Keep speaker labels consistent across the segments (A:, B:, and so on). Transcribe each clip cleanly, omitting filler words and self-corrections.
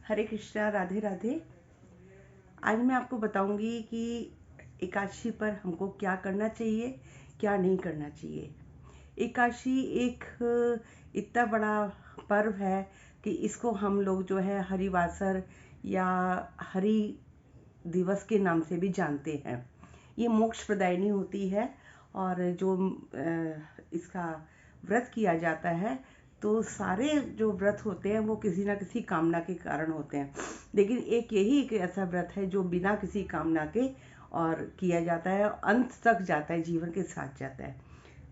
A: हरे कृष्णा, राधे राधे। आज मैं आपको बताऊंगी कि एकादशी पर हमको क्या करना चाहिए, क्या नहीं करना चाहिए। एकादशी एक इतना बड़ा पर्व है कि इसको हम लोग जो है हरिवासर या हरि दिवस के नाम से भी जानते हैं। ये मोक्ष प्रदायिनी होती है और जो इसका व्रत किया जाता है तो सारे जो व्रत होते हैं वो किसी ना किसी कामना के कारण होते हैं, लेकिन यही एक ऐसा व्रत है जो बिना किसी कामना के और किया जाता है, अंत तक जाता है, जीवन के साथ जाता है।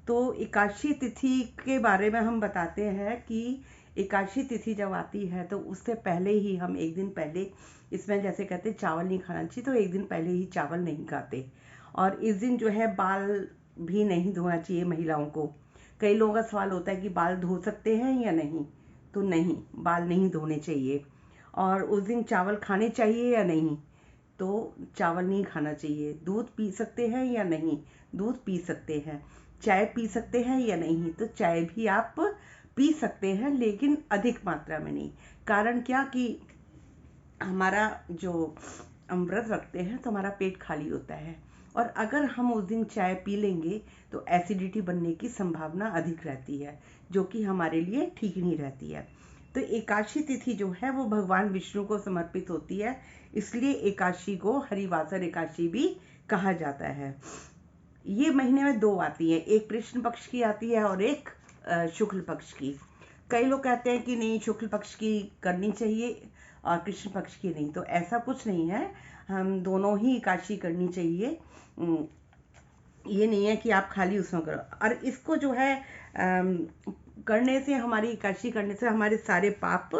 A: तो एकादशी तिथि के बारे में हम बताते हैं कि एकादशी तिथि जब आती है तो उससे पहले ही हम एक दिन पहले, इसमें जैसे कहते हैं चावल नहीं खाना चाहिए, तो एक दिन पहले ही चावल नहीं खाते। और इस दिन जो है बाल भी नहीं धोना चाहिए महिलाओं को। कई लोगों का सवाल होता है कि बाल धो सकते हैं या नहीं, तो नहीं, बाल नहीं धोने चाहिए। और उस दिन चावल खाने चाहिए या नहीं, तो चावल नहीं खाना चाहिए। दूध पी सकते हैं या नहीं, दूध पी सकते हैं। चाय पी सकते हैं या नहीं, तो चाय भी आप पी सकते हैं, लेकिन अधिक मात्रा में नहीं। कारण क्या कि हमारा जो हम व्रत रखते हैं तो हमारा पेट खाली होता है, और अगर हम उस दिन चाय पी लेंगे तो एसिडिटी बनने की संभावना अधिक रहती है, जो कि हमारे लिए ठीक नहीं रहती है। तो एकादशी तिथि जो है वो भगवान विष्णु को समर्पित होती है, इसलिए एकादशी को हरिवासर एकादशी भी कहा जाता है। ये महीने में दो आती है, एक कृष्ण पक्ष की आती है और एक शुक्ल पक्ष की। कई लोग कहते हैं कि नहीं, शुक्ल पक्ष की करनी चाहिए और कृष्ण पक्ष की नहीं, तो ऐसा कुछ नहीं है। हम दोनों ही एकादशी करनी चाहिए। ये नहीं है कि आप खाली उसमें करो। और इसको जो है करने से, हमारी एकादशी करने से हमारे सारे पाप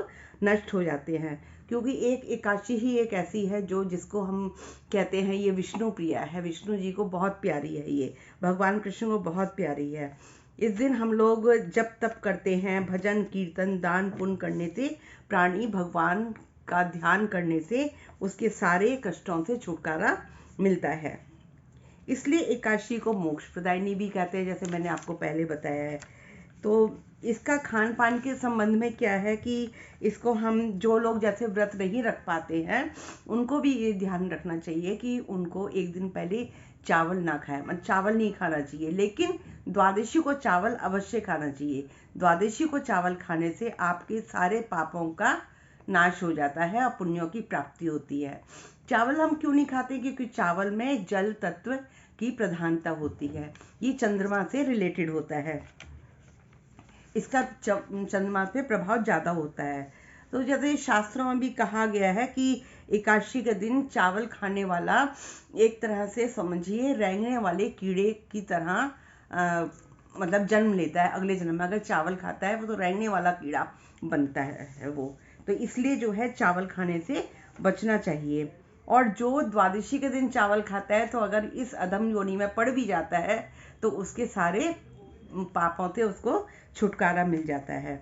A: नष्ट हो जाते हैं, क्योंकि एक एकादशी ही एक ऐसी है जो जिसको हम कहते हैं ये विष्णु प्रिया है, विष्णु जी को बहुत प्यारी है, ये भगवान कृष्ण को बहुत प्यारी है। इस दिन हम लोग जप तप करते हैं, भजन कीर्तन दान पुण्य करने से, प्राणी भगवान का ध्यान करने से उसके सारे कष्टों से छुटकारा मिलता है। इसलिए एकादशी को मोक्ष प्रदायिनी भी कहते हैं, जैसे मैंने आपको पहले बताया है। तो इसका खान पान के संबंध में क्या है कि इसको हम, जो लोग जैसे व्रत नहीं रख पाते हैं, उनको भी ये ध्यान रखना चाहिए कि उनको एक दिन पहले चावल ना खाएं, मतलब चावल नहीं खाना चाहिए, लेकिन द्वादशी को चावल अवश्य खाना चाहिए। द्वादशी को चावल खाने से आपके सारे पापों का नाश हो जाता है और पुण्यों की प्राप्ति होती है। चावल हम क्यों नहीं खाते, क्योंकि चावल में जल तत्व की प्रधानता होती है, ये चंद्रमा से रिलेटेड होता है, इसका चंद्रमा पे प्रभाव ज्यादा होता है। तो जैसे शास्त्रों में भी कहा गया है कि एकादशी के दिन चावल खाने वाला एक तरह से समझिए रेंगने वाले कीड़े की तरह मतलब जन्म लेता है अगले जन्म में। अगर चावल खाता है वो तो रेंगने वाला कीड़ा बनता है वो। तो इसलिए जो है चावल खाने से बचना चाहिए। और जो द्वादशी के दिन चावल खाता है, तो अगर इस अधम योनि में पड़ भी जाता है तो उसके सारे पापों से उसको छुटकारा मिल जाता है।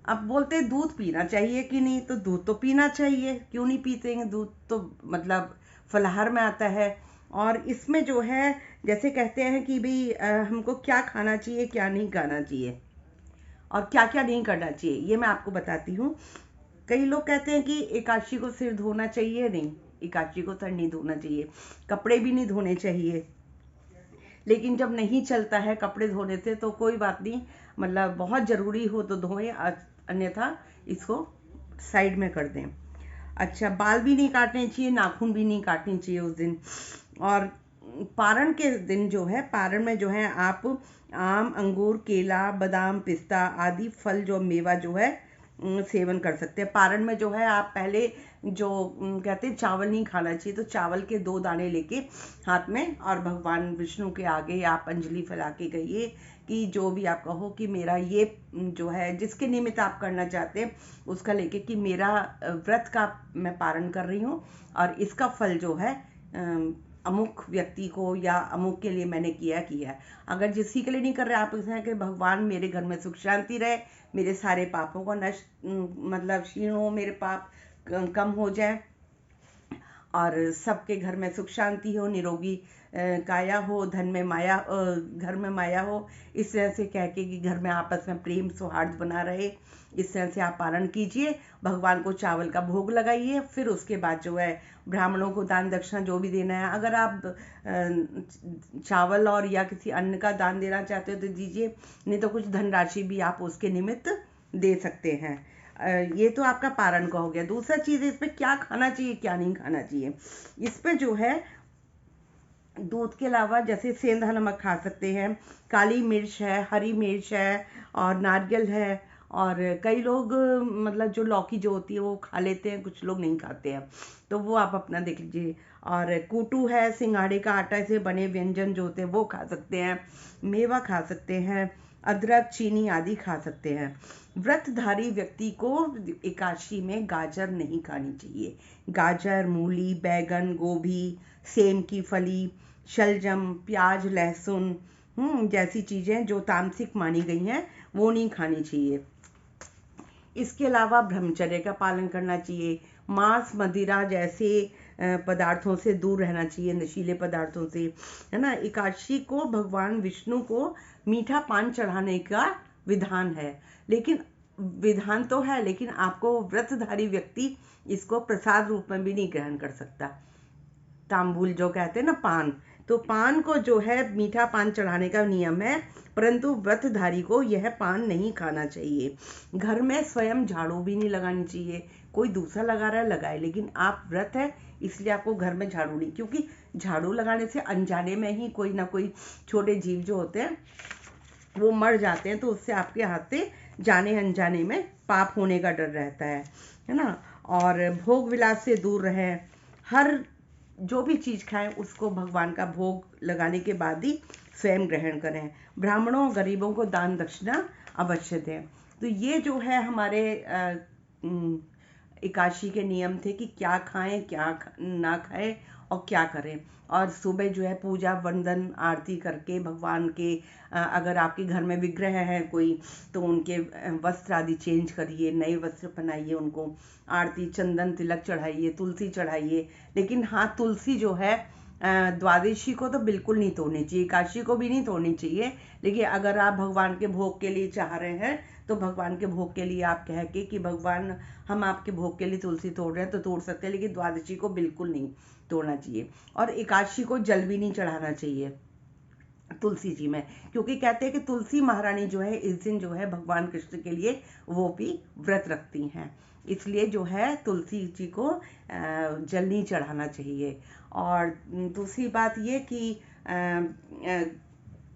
A: अब बोलते हैं दूध पीना चाहिए कि नहीं, तो दूध तो पीना चाहिए, क्यों नहीं पीते हैं? दूध तो मतलब फलाहार में आता है। और इसमें जो है जैसे कहते हैं कि भाई हमको क्या खाना चाहिए, क्या नहीं खाना चाहिए और क्या क्या नहीं करना चाहिए, ये मैं आपको बताती हूँ। कई लोग कहते हैं कि एकादशी को सिर धोना चाहिए, नहीं, एकादशी को सर नहीं धोना चाहिए, कपड़े भी नहीं धोने चाहिए। लेकिन जब नहीं चलता है कपड़े धोने से तो कोई बात नहीं, मतलब बहुत ज़रूरी हो तो धोएं, अन्यथा इसको साइड में कर दें। अच्छा, बाल भी नहीं काटने चाहिए, नाखून भी नहीं काटने चाहिए उस दिन। और पारण के दिन जो है, पारण में जो है आप आम अंगूर केला बादाम पिस्ता आदि फल जो मेवा जो है सेवन कर सकते हैं। पारण में जो है आप पहले जो कहते हैं चावल नहीं खाना चाहिए, तो चावल के 2 दाने लेके हाथ में और भगवान विष्णु के आगे आप अंजलि फैला के कहिए कि जो भी आप कहो कि मेरा ये जो है जिसके निमित्त आप करना चाहते हैं उसका लेके कि मेरा व्रत का मैं पारण कर रही हूँ और इसका फल जो है अमुक व्यक्ति को या अमुक के लिए मैंने किया है। अगर जिसी के लिए नहीं कर रहे, आप कहें कि भगवान मेरे घर में सुख शांति रहे, मेरे सारे पापों का नष्ट मतलब क्षीण हो, मेरे पाप कम हो जाए। और सबके घर में सुख शांति हो, निरोगी काया हो, धन में माया, घर में माया हो, इस तरह से कह के कि घर में आपस में प्रेम सौहार्द बना रहे, इस तरह से आप पारण कीजिए। भगवान को चावल का भोग लगाइए, फिर उसके बाद जो है ब्राह्मणों को दान दक्षिणा जो भी देना है, अगर आप चावल और या किसी अन्न का दान देना चाहते हो तो दीजिए, नहीं तो कुछ धनराशि भी आप उसके निमित्त दे सकते हैं। ये तो आपका पारण का हो गया। दूसरा चीज़, इस पे क्या खाना चाहिए क्या नहीं खाना चाहिए। इस पे जो है दूध के अलावा जैसे सेंधा नमक खा सकते हैं, काली मिर्च है, हरी मिर्च है और नारियल है, और कई लोग मतलब जो लौकी जो होती है वो खा लेते हैं, कुछ लोग नहीं खाते हैं, तो वो आप अपना देख लीजिए। और कूटू है, सिंगाड़े का आटा से बने व्यंजन जो होते हैं वो खा सकते हैं, मेवा खा सकते हैं, अदरक चीनी आदि खा सकते हैं। व्रतधारी व्यक्ति को एकादशी में गाजर नहीं खानी चाहिए। गाजर, मूली, बैगन, गोभी, सेम की फली, शलजम, प्याज, लहसुन जैसी चीज़ें जो तामसिक मानी गई हैं वो नहीं खानी चाहिए। इसके अलावा ब्रह्मचर्य का पालन करना चाहिए। मांस, मदिरा जैसे पदार्थों से दूर रहना चाहिए, नशीले पदार्थों से, है ना। एकादशी को भगवान विष्णु को मीठा पान चढ़ाने का विधान है, लेकिन विधान तो है, लेकिन आपको व्रतधारी व्यक्ति इसको प्रसाद रूप में भी नहीं ग्रहण कर सकता। तांबुल जो कहते हैं ना, पान, तो पान को जो है मीठा पान चढ़ाने का नियम है, परंतु व्रतधारी को यह पान नहीं खाना चाहिए। घर में स्वयं झाड़ू भी नहीं लगानी चाहिए। कोई दूसरा लगा रहा है लगाए, लेकिन आप व्रत है इसलिए आपको घर में झाड़ू नहीं, क्योंकि झाड़ू लगाने से अनजाने में ही कोई ना कोई छोटे जीव जो होते हैं वो मर जाते हैं, तो उससे आपके हाथ से जाने अनजाने में पाप होने का डर रहता है ना। और भोग विलास से दूर रहें। हर जो भी चीज़ खाएं उसको भगवान का भोग लगाने के बाद ही स्वयं ग्रहण करें। ब्राह्मणों गरीबों को दान दक्षिणा अवश्य दें। तो ये जो है हमारे एकादशी के नियम थे कि क्या खाएं क्या ना खाएं और क्या करें। और सुबह जो है पूजा वंदन आरती करके भगवान के अगर आपके घर में विग्रह है कोई, तो उनके वस्त्र आदि चेंज करिए, नए वस्त्र पहनाइए उनको, आरती चंदन तिलक चढ़ाइए, तुलसी चढ़ाइए। लेकिन हाँ, तुलसी जो है द्वादशी को तो बिल्कुल नहीं तोड़नी चाहिए, एकादशी को भी नहीं तोड़नी चाहिए। लेकिन अगर आप भगवान के भोग के लिए चाह रहे हैं तो भगवान के भोग के लिए आप कह के कि भगवान हम आपके भोग के लिए तुलसी तोड़ रहे हैं तो तोड़ सकते हैं, लेकिन द्वादशी को बिल्कुल नहीं तोड़ना चाहिए। और एकादशी को जल भी नहीं चढ़ाना चाहिए तुलसी जी में, क्योंकि कहते हैं कि तुलसी महारानी जो है इस दिन जो है भगवान कृष्ण के लिए वो भी व्रत रखती हैं, इसलिए जो है तुलसी जी को जल नहीं चढ़ाना चाहिए। और दूसरी बात ये कि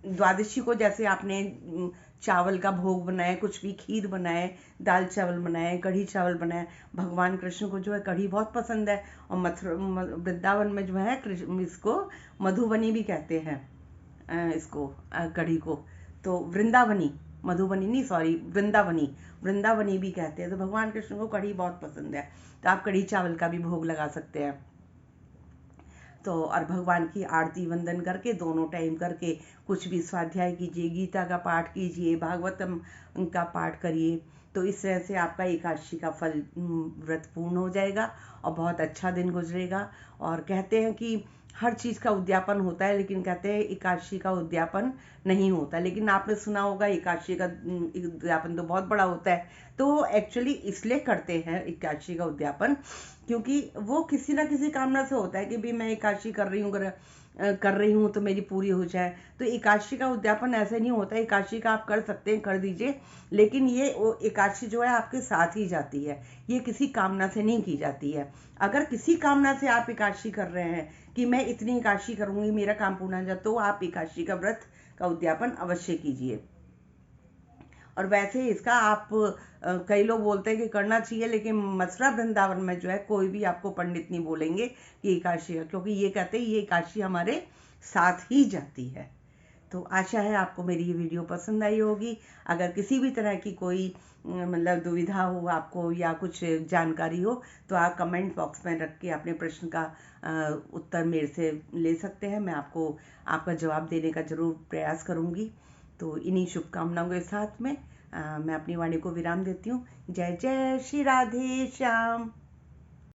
A: द्वादशी को जैसे आपने चावल का भोग बनाए, कुछ भी खीर बनाए, दाल चावल बनाए, कढ़ी चावल बनाए, भगवान कृष्ण को जो है कढ़ी बहुत पसंद है। और मथुरा वृंदावन में जो है इसको मधुबनी भी कहते हैं, इसको कढ़ी को तो वृंदावनी, मधुबनी नहीं, सॉरी, वृंदावनी, वृंदावनी भी कहते हैं। तो भगवान कृष्ण को कढ़ी बहुत पसंद है, तो आप कढ़ी चावल का भी भोग लगा सकते हैं। तो और भगवान की आरती वंदन करके दोनों टाइम करके कुछ भी स्वाध्याय कीजिए, गीता का पाठ कीजिए, भागवतम का पाठ करिए। तो इस तरह से आपका एकादशी का फल व्रत पूर्ण हो जाएगा और बहुत अच्छा दिन गुजरेगा। और कहते हैं कि हर चीज़ का उद्यापन होता है, लेकिन कहते हैं एकादशी का उद्यापन नहीं होता। लेकिन आपने सुना होगा एकादशी का उद्यापन तो बहुत बड़ा होता है। तो एक्चुअली इसलिए करते हैं एकादशी का उद्यापन, क्योंकि वो किसी ना किसी कामना से होता है कि भी मैं एकादशी कर रही हूँ तो मेरी पूरी हो जाए। तो एकादशी का उद्यापन ऐसे नहीं होता है। एकादशी का आप कर सकते हैं, कर दीजिए, लेकिन ये एकादशी जो है आपके साथ ही जाती है, ये किसी कामना से नहीं की जाती है। अगर किसी कामना से आप एकादशी कर रहे हैं कि मैं इतनी एकादशी करूंगी मेरा काम पूर्ण हो जाए, तो आप एकादशी का व्रत का उद्यापन अवश्य कीजिए। और वैसे इसका आप कई लोग बोलते हैं कि करना चाहिए, लेकिन मथुरा वृंदावन में जो है कोई भी आपको पंडित नहीं बोलेंगे कि एकादशी है, क्योंकि ये कहते हैं ये एकादशी हमारे साथ ही जाती है। तो आशा है आपको मेरी ये वीडियो पसंद आई होगी। अगर किसी भी तरह की कोई मतलब दुविधा हो आपको या कुछ जानकारी हो तो आप कमेंट बॉक्स में रख के अपने प्रश्न का उत्तर मेरे से ले सकते हैं। मैं आपको आपका जवाब देने का जरूर प्रयास करूंगी। तो इन्हीं शुभकामनाओं के साथ में मैं अपनी वाणी को विराम देती हूँ। जय जय श्री राधे श्याम।